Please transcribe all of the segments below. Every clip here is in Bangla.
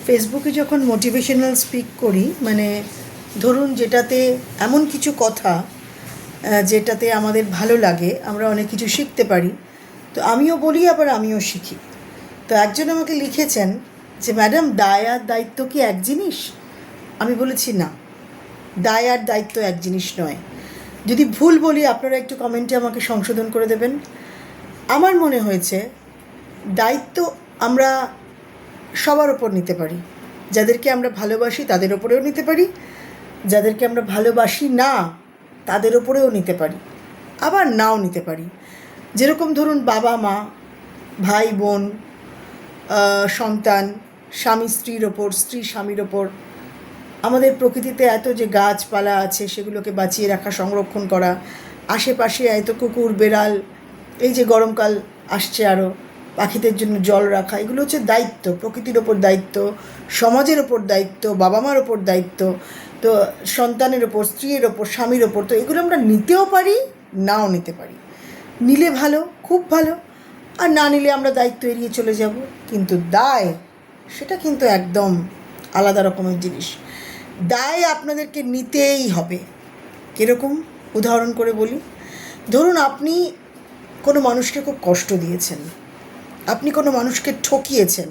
ফেসবুকে যখন মোটিভেশনাল স্পিক করি, মানে ধরুন যেটাতে এমন কিছু কথা যেটাতে আমাদের ভালো লাগে, আমরা অনেক কিছু শিখতে পারি, তো আমিও বলি আবার আমিও শিখি। তো একজন আমাকে লিখেছেন যে ম্যাডাম, দায় আর দায়িত্ব কি এক জিনিস? আমি বলেছি না, দায় আর দায়িত্ব এক জিনিস নয়। যদি ভুল বলি আপনারা একটু কমেন্টে আমাকে সংশোধন করে দেবেন। আমার মনে হয়েছে দায়িত্ব আমরা সবার ওপর নিতে পারি। যাদেরকে আমরা ভালোবাসি তাদের ওপরেও নিতে পারি, যাদেরকে আমরা ভালোবাসি না তাদের ওপরেও নিতে পারি, আবার নাও নিতে পারি। যেরকম ধরুন বাবা মা, ভাই বোন, সন্তান, স্বামী স্ত্রীর ওপর, স্ত্রী স্বামীর ওপর। আমাদের প্রকৃতিতে এত যে গাছপালা আছে সেগুলোকে বাঁচিয়ে রাখা, সংরক্ষণ করা, আশেপাশে এত কুকুর বেড়াল, এই যে গরমকাল আসছে আরও, পাখিদের জন্য জল রাখা, এগুলো হচ্ছে দায়িত্ব। প্রকৃতির ওপর দায়িত্ব, সমাজের ওপর দায়িত্ব, বাবা মার ওপর দায়িত্ব, তো সন্তানের ওপর, স্ত্রীর ওপর, স্বামীর ওপর। তো এগুলো আমরা নিতেও পারি, নাও নিতে পারি। নিলে ভালো, খুব ভালো, আর না নিলে আমরা দায়িত্ব এড়িয়ে চলে যাব। কিন্তু দায়, সেটা কিন্তু একদম আলাদা রকমের জিনিস। দায় আপনাদেরকে নিতেই হবে। কীরকম উদাহরণ করে বলি, ধরুন আপনি কোনো মানুষকে খুব কষ্ট দিয়েছেন, আপনি কোনো মানুষকে ঠকিয়েছেন,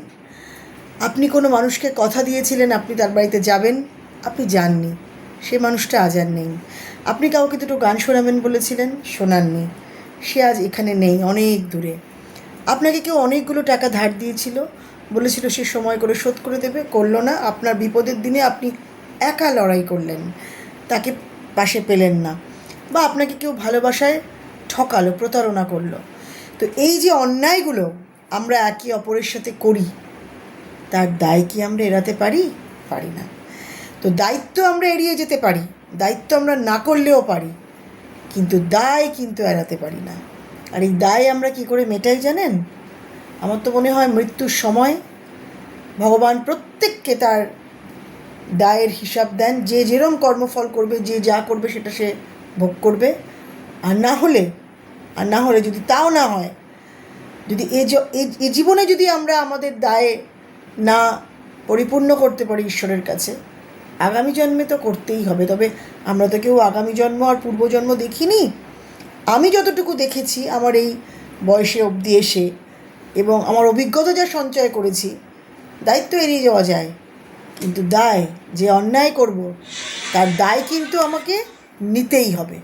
আপনি কোনো মানুষকে কথা দিয়েছিলেন আপনি তার বাড়িতে যাবেন, আপনি যাননি, সে মানুষটা আজ আর নেই। আপনি কাউকে দুটো গান শোনাবেন বলেছিলেন, শোনাননি, সে আজ এখানে নেই, অনেক দূরে। আপনাকে কেউ অনেকগুলো টাকা ধার দিয়েছিল, বলেছিল সে সময় করে শোধ করে দেবে, করলো না। আপনার বিপদের দিনে আপনি একা লড়াই করলেন, তাকে পাশে পেলেন না। বা আপনাকে কেউ ভালোবাসায় ঠকালো, প্রতারণা করলো। তো এই যে অন্যায়গুলো আমরা একে অপরের সাথে করি, তার দায় কি আমরা এড়াতে পারি? পারি না। তো দায়িত্ব আমরা এড়িয়ে যেতে পারি, দায়িত্ব আমরা না করলেও পারি, কিন্তু দায় কিন্তু এড়াতে পারি না। আর এই দায় আমরা কি করে মেটাই জানেন? আমার তো মনে হয় মৃত্যুর সময় ভগবান প্রত্যেককে তার দায়ের হিসাব দেন। যে যেরম কর্মফল করবে, যে যা করবে সেটা সে ভোগ করবে। আর না হলে যদি তাও না হয়, যদি এ জীবনে যদি আমরা আমাদের দায়ে না পরিপূর্ণ করতে পারি ঈশ্বরের কাছে, আগামী জন্মে তো করতেই হবে। তবে আমরা তো কেউ আগামী জন্ম আর পূর্বজন্ম দেখিনি। আমি যতটুকু দেখেছি আমার এই বয়সে অবধি এসে, এবং আমার অভিজ্ঞতা যা সঞ্চয় করেছি, দায়িত্ব এড়িয়ে যাওয়া যায়, কিন্তু দায়, যে অন্যায় করব তার দায় কিন্তু আমাকে নিতেই হবে।